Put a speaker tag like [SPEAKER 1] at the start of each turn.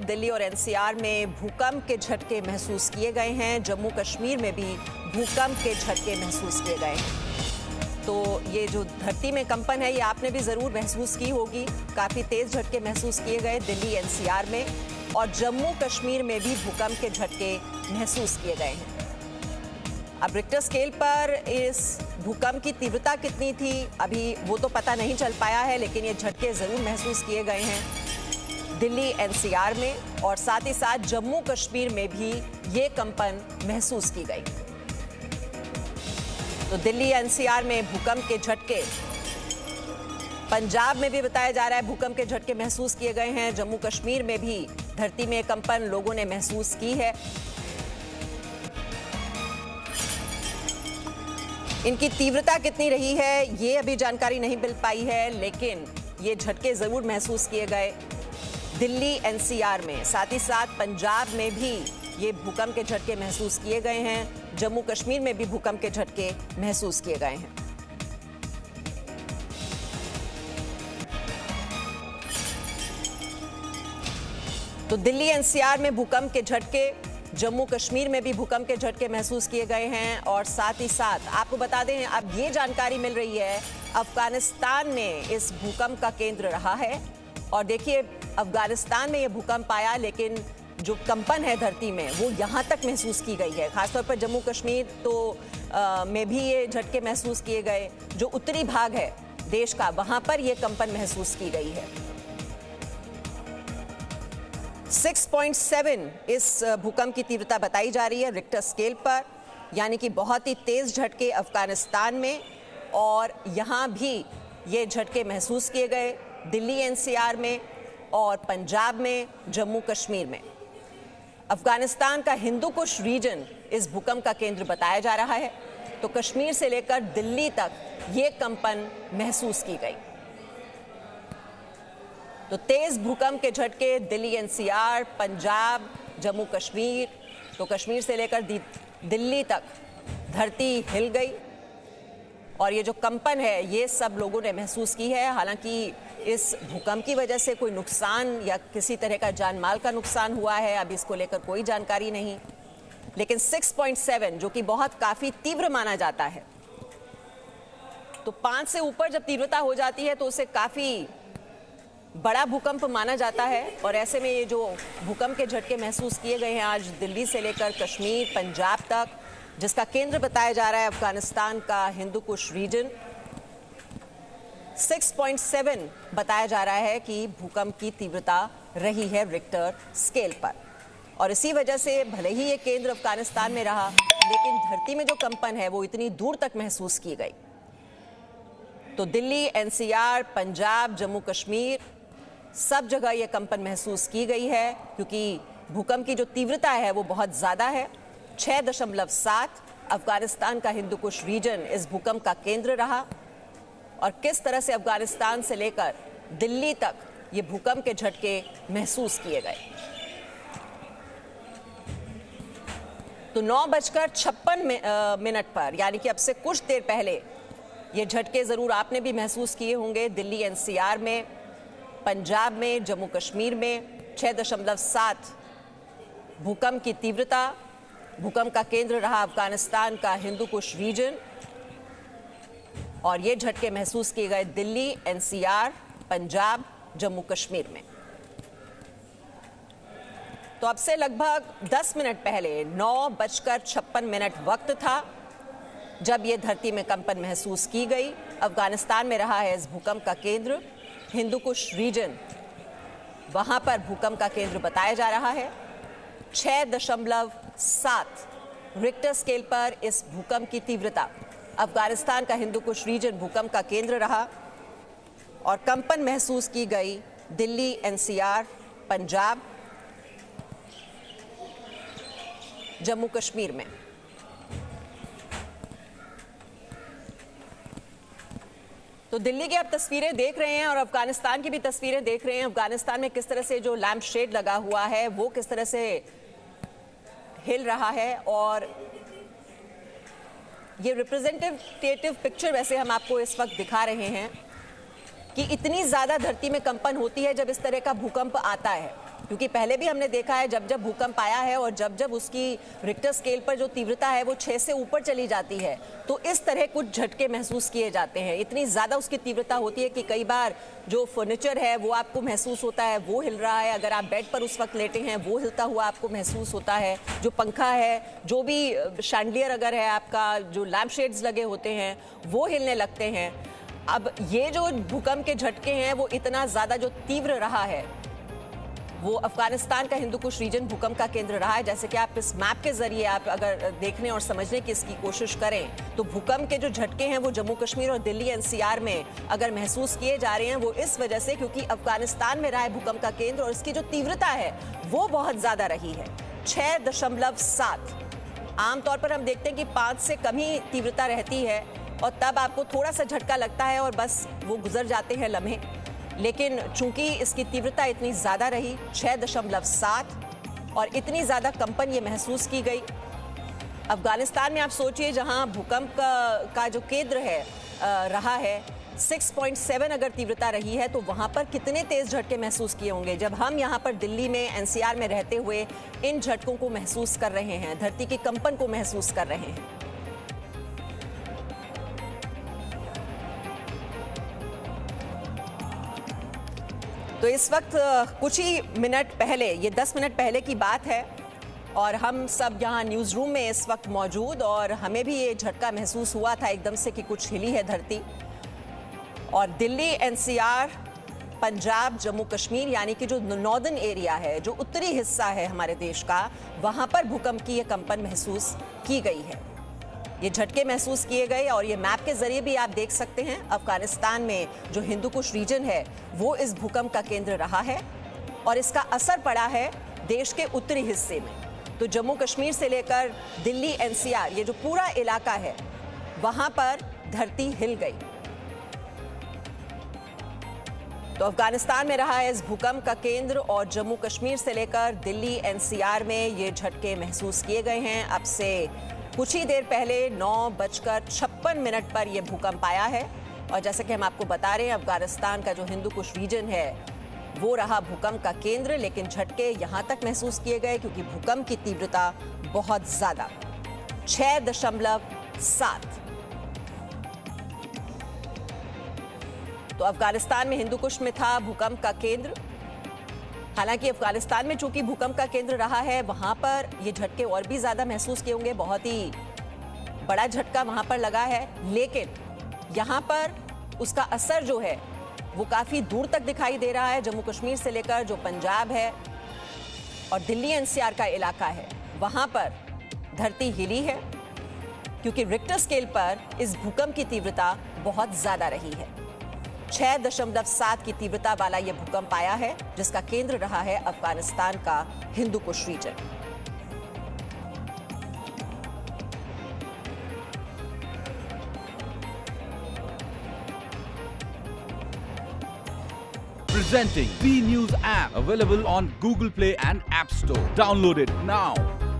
[SPEAKER 1] दिल्ली और एनसीआर में भूकंप के झटके महसूस किए गए हैं। जम्मू कश्मीर में भी भूकंप के झटके महसूस किए गए हैं। तो ये जो धरती में कंपन है ये आपने भी ज़रूर महसूस की होगी। काफ़ी तेज़ झटके महसूस किए गए दिल्ली एनसीआर में, और जम्मू कश्मीर में भी भूकंप के झटके महसूस किए गए हैं। अब रिक्टर स्केल पर इस भूकंप की तीव्रता कितनी थी अभी वो तो पता नहीं चल पाया है, लेकिन ये झटके ज़रूर महसूस किए गए हैं दिल्ली एनसीआर में, और साथ ही साथ जम्मू कश्मीर में भी ये कंपन महसूस की गई। तो दिल्ली एनसीआर में भूकंप के झटके, पंजाब में भी बताया जा रहा है भूकंप के झटके महसूस किए गए हैं। जम्मू कश्मीर में भी धरती में कंपन लोगों ने महसूस की है। इनकी तीव्रता कितनी रही है ये अभी जानकारी नहीं मिल पाई है, लेकिन ये झटके जरूर महसूस किए गए दिल्ली एनसीआर में। साथ ही साथ पंजाब में भी ये भूकंप के झटके महसूस किए गए हैं। जम्मू कश्मीर में भी भूकंप के झटके महसूस किए गए हैं। तो दिल्ली एनसीआर में भूकंप के झटके, जम्मू कश्मीर में भी भूकंप के झटके महसूस किए गए हैं। और साथ ही साथ आपको बता दें, अब ये जानकारी मिल रही है अफगानिस्तान में इस भूकंप का केंद्र रहा है। और देखिए, अफगानिस्तान में ये भूकंप आया, लेकिन जो कंपन है धरती में वो यहाँ तक महसूस की गई है। खासतौर पर जम्मू कश्मीर में भी ये झटके महसूस किए गए। जो उत्तरी भाग है देश का, वहां पर ये कंपन महसूस की गई है। 6.7 इस भूकंप की तीव्रता बताई जा रही है रिक्टर स्केल पर, यानी कि बहुत ही तेज झटके अफगानिस्तान में, और यहाँ भी ये झटके महसूस किए गए दिल्ली एनसीआर में और पंजाब में, जम्मू कश्मीर में। अफगानिस्तान का हिंदू कुश रीजन इस भूकंप का केंद्र बताया जा रहा है। तो कश्मीर से लेकर दिल्ली तक ये कंपन महसूस की गई। तो तेज भूकंप के झटके दिल्ली एनसीआर, पंजाब, जम्मू कश्मीर, तो कश्मीर से लेकर दिल्ली तक धरती हिल गई। और ये जो कंपन है ये सब लोगों ने महसूस की है। हालांकि इस भूकंप की वजह से कोई नुकसान या किसी तरह का जानमाल का नुकसान हुआ है अब इसको लेकर कोई जानकारी नहीं, लेकिन 6.7 जो कि बहुत काफ़ी तीव्र माना जाता है, तो 5 से ऊपर जब तीव्रता हो जाती है तो उसे काफ़ी बड़ा भूकंप माना जाता है। और ऐसे में ये जो भूकंप के झटके महसूस किए गए हैं आज दिल्ली से लेकर कश्मीर, पंजाब तक, जिसका केंद्र बताया जा रहा है अफगानिस्तान का हिंदू कुश रीजन, 6.7 बताया जा रहा है कि भूकंप की तीव्रता रही है रिक्टर स्केल पर। और इसी वजह से भले ही ये केंद्र अफगानिस्तान में रहा, लेकिन धरती में जो कंपन है वो इतनी दूर तक महसूस की गई। तो दिल्ली, एनसीआर, पंजाब, जम्मू कश्मीर, सब जगह ये कंपन महसूस की गई है, क्योंकि भूकंप की जो तीव्रता है वो बहुत ज़्यादा है। 6.7 अफगानिस्तान का हिंदू कुश रीजन इस भूकंप का केंद्र रहा, और किस तरह से अफगानिस्तान से लेकर दिल्ली तक ये भूकंप के झटके महसूस किए गए। तो 9:56 पर, यानी कि अब से कुछ देर पहले ये झटके जरूर आपने भी महसूस किए होंगे दिल्ली एनसीआर में, पंजाब में, जम्मू कश्मीर में। 6.7 भूकंप की तीव्रता, भूकंप का केंद्र रहा अफगानिस्तान का हिंदू कुश रीजन, और ये झटके महसूस किए गए दिल्ली, एनसीआर, पंजाब, जम्मू कश्मीर में। तो अब से लगभग 10 मिनट पहले 9:56 वक्त था जब ये धरती में कंपन महसूस की गई। अफगानिस्तान में रहा है इस भूकंप का केंद्र, हिंदू कुश रीजन, वहां पर भूकंप का केंद्र बताया जा रहा है। 6.7 रिक्टर स्केल पर इस भूकंप की तीव्रता, अफगानिस्तान का हिंदू कुश रीजन भूकंप का केंद्र रहा, और कंपन महसूस की गई दिल्ली, एनसीआर, पंजाब, जम्मू कश्मीर में। तो दिल्ली की आप तस्वीरें देख रहे हैं और अफगानिस्तान की भी तस्वीरें देख रहे हैं। अफगानिस्तान में किस तरह से जो लैंप शेड लगा हुआ है वो किस तरह से हिल रहा है, और ये रिप्रेजेंटेटिव पिक्चर वैसे हम आपको इस वक्त दिखा रहे हैं कि इतनी ज़्यादा धरती में कंपन होती है जब इस तरह का भूकंप आता है। क्योंकि पहले भी हमने देखा है जब जब भूकंप आया है और जब जब उसकी रिक्टर स्केल पर जो तीव्रता है वो 6 से ऊपर चली जाती है तो इस तरह कुछ झटके महसूस किए जाते हैं। इतनी ज़्यादा उसकी तीव्रता होती है कि कई बार जो फर्नीचर है वो आपको महसूस होता है, वो हिल रहा है। अगर आप बेड पर उस वक्त लेटे हैं वो हिलता हुआ आपको महसूस होता है। जो पंखा है, जो भी शैंडलियर अगर है आपका, जो लैम्प शेड्स लगे होते हैं वो हिलने लगते हैं। अब ये जो भूकंप के झटके हैं वो इतना ज़्यादा जो तीव्र रहा है वो अफगानिस्तान का हिंदू कुश रीजन भूकंप का केंद्र रहा है। जैसे कि आप इस मैप के जरिए आप अगर देखने और समझने की इसकी कोशिश करें तो भूकंप के जो झटके हैं वो जम्मू कश्मीर और दिल्ली एनसीआर में अगर महसूस किए जा रहे हैं वो इस वजह से क्योंकि अफगानिस्तान में रहा है भूकंप का केंद्र और इसकी जो तीव्रता है वो बहुत ज्यादा रही है, 6.7। आमतौर पर हम देखते हैं कि 5 से कम ही तीव्रता रहती है और तब आपको थोड़ा सा झटका लगता है और बस वो गुजर जाते हैं लम्हे। लेकिन चूंकि इसकी तीव्रता इतनी ज़्यादा रही 6.7 और इतनी ज़्यादा कंपन ये महसूस की गई। अफगानिस्तान में आप सोचिए जहां भूकंप का जो केंद्र है रहा है 6.7 अगर तीव्रता रही है तो वहां पर कितने तेज झटके महसूस किए होंगे जब हम यहां पर दिल्ली में एनसीआर में रहते हुए इन झटकों को महसूस कर रहे हैं, धरती के कंपन को महसूस कर रहे हैं। तो इस वक्त कुछ ही मिनट पहले, ये 10 मिनट पहले की बात है और हम सब यहाँ न्यूज़ रूम में इस वक्त मौजूद और हमें भी ये झटका महसूस हुआ था एकदम से कि कुछ हिली है धरती। और दिल्ली, एनसीआर, पंजाब, जम्मू कश्मीर यानी कि जो नॉर्दर्न एरिया है, जो उत्तरी हिस्सा है हमारे देश का, वहाँ पर भूकंप की ये कंपन महसूस की गई है। ये झटके महसूस किए गए और ये मैप के जरिए भी आप देख सकते हैं अफगानिस्तान में जो हिंदू कुश रीजन है वो इस भूकंप का केंद्र रहा है और इसका असर पड़ा है देश के उत्तरी हिस्से में। तो जम्मू कश्मीर से लेकर दिल्ली, एनसीआर, ये जो पूरा इलाका है वहां पर धरती हिल गई। तो अफगानिस्तान में रहा है इस भूकंप का केंद्र और जम्मू कश्मीर से लेकर दिल्ली, एनसीआर में ये झटके महसूस किए गए हैं। अब से कुछ ही देर पहले 9:56 पर यह भूकंप आया है और जैसे कि हम आपको बता रहे हैं अफगानिस्तान का जो हिंदू कुश रीजन है वो रहा भूकंप का केंद्र, लेकिन झटके यहां तक महसूस किए गए क्योंकि भूकंप की तीव्रता बहुत ज्यादा 6.7। तो अफगानिस्तान में हिंदू कुश में था भूकंप का केंद्र। हालांकि अफगानिस्तान में चूंकि भूकंप का केंद्र रहा है वहां पर ये झटके और भी ज्यादा महसूस किए होंगे, बहुत ही बड़ा झटका वहां पर लगा है, लेकिन यहां पर उसका असर जो है वो काफी दूर तक दिखाई दे रहा है। जम्मू कश्मीर से लेकर जो पंजाब है और दिल्ली एनसीआर का इलाका है वहां पर धरती हिली है क्योंकि रिक्टर स्केल पर इस भूकंप की तीव्रता बहुत ज्यादा रही है। 6.7 की तीव्रता वाला यह भूकंप आया है जिसका केंद्र रहा है अफगानिस्तान का Hindu Kush reason.
[SPEAKER 2] Presenting B News app available on Google Play and App Store. Download it now.